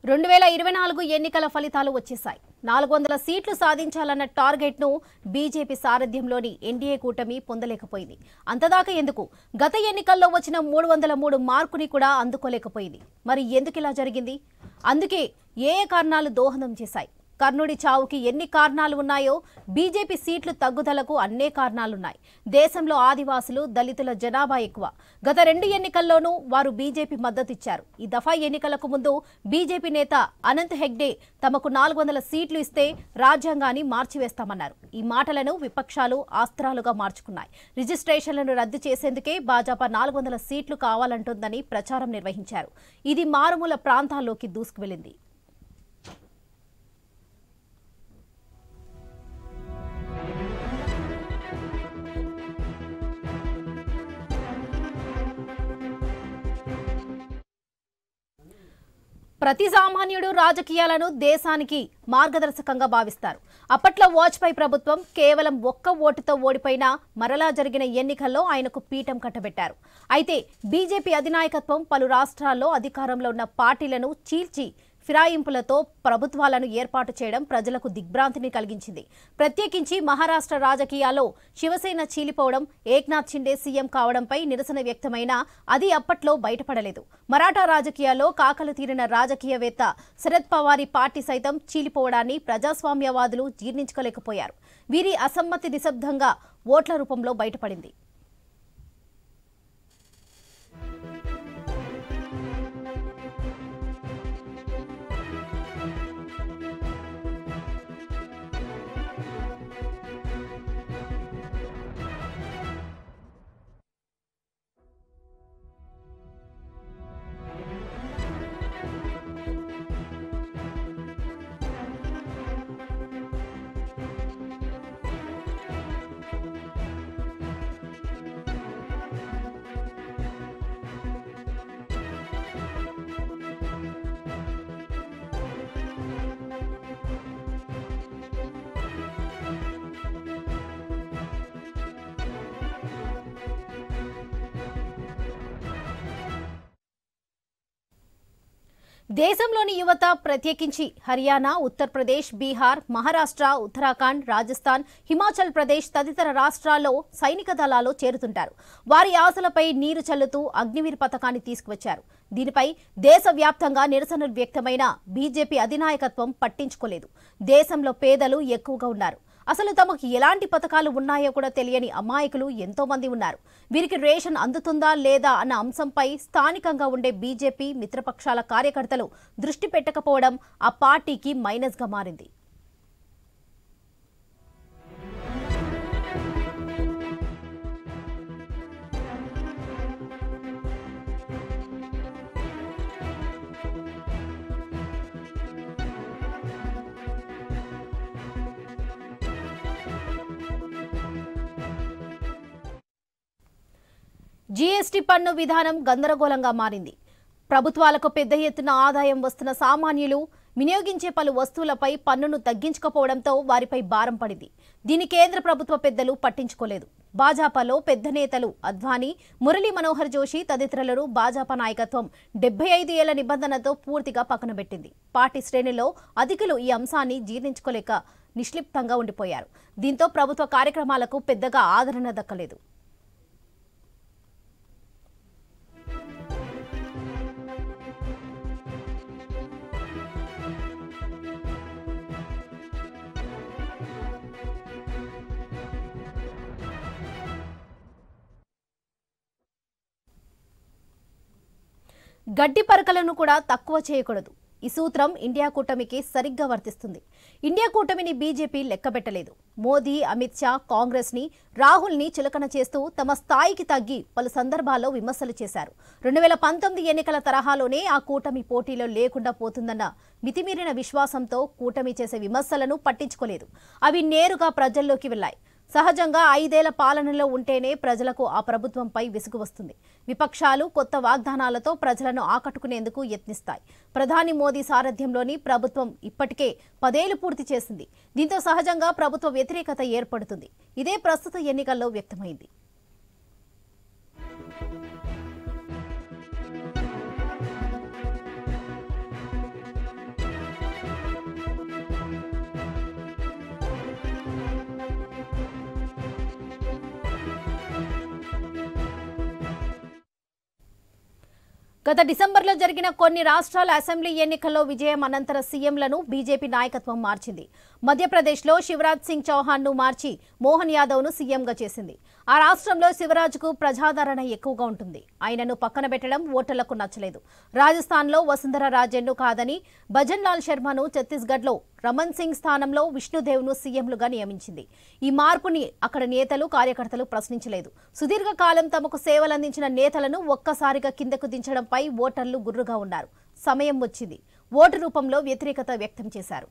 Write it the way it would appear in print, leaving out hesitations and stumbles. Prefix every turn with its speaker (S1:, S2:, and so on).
S1: 2024 ఎన్నికల ఫలితాలు వచ్చేశాయి. 400 సీట్లు సాధించాలన్న టార్గెట్ ను బీజేపీ సారథ్యంలోని ఎన్డీఏ కూటమి పొందలేకపోయింది. అంతదాకా ఎందుకు? గత ఎన్నికల్లో వచ్చిన 303 మార్కుని కూడా అందుకోలేకపోయింది. మరి ఎందుకు ఇలా జరిగింది? అందుకే ఏ కారణాలు దోహదం చేశాయి? కర్ణుడి చావుకి ఎన్ని కారణాలు ఉన్నాయో బీజేపీ సీట్లు తగ్గుదలకు అన్నే కారణాలున్నాయి. దేశంలో ఆదివాసులు, దళితుల జనాభా ఎక్కువ. గత 2 ఎన్నికల్లోనూ వారు బీజేపీ మద్దతిచ్చారు. ఈ దఫా ఎన్నికలకు ముందు బీజేపీ నేత అనంత్ హెగ్డే తమకు 400 సీట్లు ఇస్తే రాజ్యాంగాన్ని మార్చివేస్తామన్నారు. ఈ మాటలను విపక్షాలు అస్త్రాలుగా మార్చుకున్నాయి. రిజిస్ట్రేషన్లను రద్దు చేసేందుకే భాజపా 400 సీట్లు కావాలంటోందని ప్రచారం నిర్వహించారు. ఇది మారుమూల ప్రాంతాల్లోకి దూసుకువెళ్లింది. ప్రతి సామాన్యుడు రాజకీయాలను దేశానికి మార్గదర్శకంగా భావిస్తారు. అప్పట్లో వాజ్పేయి ప్రభుత్వం కేవలం ఒక్క ఓటుతో ఓడిపోయినా మరలా జరిగిన ఎన్నికల్లో ఆయనకు పీఠం కట్టబెట్టారు. అయితే బీజేపీ అధినాయకత్వం పలు రాష్ట్రాల్లో అధికారంలో ఉన్న పార్టీలను చీల్చి ఫిరాయింపులతో ప్రభుత్వాలను ఏర్పాటు చేయడం ప్రజలకు దిగ్భ్రాంతిని కలిగించింది. ప్రత్యేకించి మహారాష్ట్ర రాజకీయాల్లో శివసేన చీలిపోవడం, ఏక్నాథ్ షిండే సీఎం కావడంపై నిరసన వ్యక్తమైనా అది అప్పట్లో బయటపడలేదు. మరాఠా రాజకీయాల్లో కాకలు తీరిన రాజకీయవేత్త శరద్ పవార్ పార్టీ సైతం చీలిపోవడాన్ని ప్రజాస్వామ్యవాదులు జీర్ణించుకోలేకపోయారు. వీరి అసమ్మతి నిశ్శబ్దంగా ఓట్ల రూపంలో బయటపడింది. దేశంలోని యువత ప్రత్యేకించి హర్యానా, ఉత్తరప్రదేశ్, బీహార్, మహారాష్ట్ర, ఉత్తరాఖండ్, రాజస్థాన్, హిమాచల్ ప్రదేశ్ తదితర రాష్ట్రాల్లో సైనిక దళాల్లో చేరుతుంటారు. వారి ఆశలపై నీరు చల్లుతూ అగ్నివీర్ పథకాన్ని తీసుకువచ్చారు. దీనిపై దేశవ్యాప్తంగా నిరసనలు వ్యక్తమైన బీజేపీ అధినాయకత్వం పట్టించుకోలేదు. దేశంలో పేదలు ఎక్కువగా ఉన్నారు. అసలు తమకు ఎలాంటి పథకాలు ఉన్నాయో కూడా తెలియని అమాయకులు ఎంతో మంది ఉన్నారు. వీరికి రేషన్ అందుతుందా లేదా అన్న అంశంపై స్థానికంగా ఉండే బీజేపీ మిత్రపక్షాల కార్యకర్తలు దృష్టి పెట్టకపోవడం ఆ పార్టీకి మైనస్గా మారింది. జీఎస్టీ పన్ను విధానం గందరగోళంగా మారింది. ప్రభుత్వాలకు పెద్ద ఎత్తున ఆదాయం వస్తున్న సామాన్యులు వినియోగించే పలు వస్తువులపై పన్నును తగ్గించకపోవడంతో వారిపై భారం పడింది. దీని కేంద్ర ప్రభుత్వ పెద్దలు పట్టించుకోలేదు. భాజపాలో పెద్ద నేతలు అద్వానీ, మురళీ మనోహర్ జోషి తదితరులను భాజపా నాయకత్వం 75 ఏళ్ల నిబంధనతో పూర్తిగా పక్కనబెట్టింది. పార్టీ శ్రేణుల్లో అధికులు ఈ అంశాన్ని జీర్ణించుకోలేక నిశ్లిప్తంగా ఉండిపోయారు. దీంతో ప్రభుత్వ కార్యక్రమాలకు పెద్దగా ఆదరణ దక్కలేదు. గడ్డి పరకలను కూడా తక్కువ చేయకూడదు. ఈ సూత్రం ఇండియా కూటమికి సరిగ్గా వర్తిస్తుంది. ఇండియా కూటమిని బీజేపీ లెక్కబెట్టలేదు. మోదీ, అమిత్ షా కాంగ్రెస్ ని, రాహుల్ ని చులకన చేస్తూ తమ స్థాయికి తగ్గి పలు సందర్భాల్లో విమర్శలు చేశారు. 2019 ఎన్నికల తరహాలోనే ఆ కూటమి పోటీలో లేకుండా పోతుందన్న మితిమీరిన విశ్వాసంతో కూటమి చేసే విమర్శలను పట్టించుకోలేదు. అవి నేరుగా ప్రజల్లోకి వెళ్లాయి. సహజంగా 5 ఏళ్ల పాలనలో ఉంటేనే ప్రజలకు ఆ ప్రభుత్వంపై విసుగు వస్తుంది. విపక్షాలు కొత్త వాగ్దానాలతో ప్రజలను ఆకట్టుకునేందుకు యత్నిస్తాయి. ప్రధాని మోదీ సారథ్యంలోని ప్రభుత్వం ఇప్పటికే 10 ఏళ్లు పూర్తి చేసింది. దీంతో సహజంగా ప్రభుత్వ వ్యతిరేకత ఏర్పడుతుంది. ఇదే ప్రస్తుత ఎన్నికల్లో వ్యక్తమైంది. గత డిసెంబర్లో జరిగిన కొన్ని రాష్ట్రాల అసెంబ్లీ ఎన్నికల్లో విజయం అనంతర సీఎంలను బీజేపీ నాయకత్వం మార్చింది. మధ్యప్రదేశ్లో శివరాజ్ సింగ్ చౌహాన్ను మార్చి మోహన్ యాదవ్ను సీఎంగా చేసింది. ఆ రాష్ట్రంలో శివరాజ్కు ప్రజాదరణ ఎక్కువగా ఉంటుంది. ఆయనను పక్కన పెట్టడం ఓటర్లకు నచ్చలేదు. రాజస్థాన్లో వసుంధర రాజేను కాదని భజన్ లాల్ శర్మను, ఛత్తీస్గఢ్లో రమన్ సింగ్ స్థానంలో విష్ణుదేవ్ను సీఎంలుగా నియమించింది. ఈ మార్పుని అక్కడ నేతలు, కార్యకర్తలు ప్రశ్నించలేదు. సుదీర్ఘకాలం తమకు సేవలందించిన నేతలను ఒక్కసారిగా కిందకు దించడంపై ఓటర్లు గుర్రుగా ఉన్నారు. సమయం వచ్చింది. ఓటు రూపంలో వ్యతిరేకత వ్యక్తం చేశారు.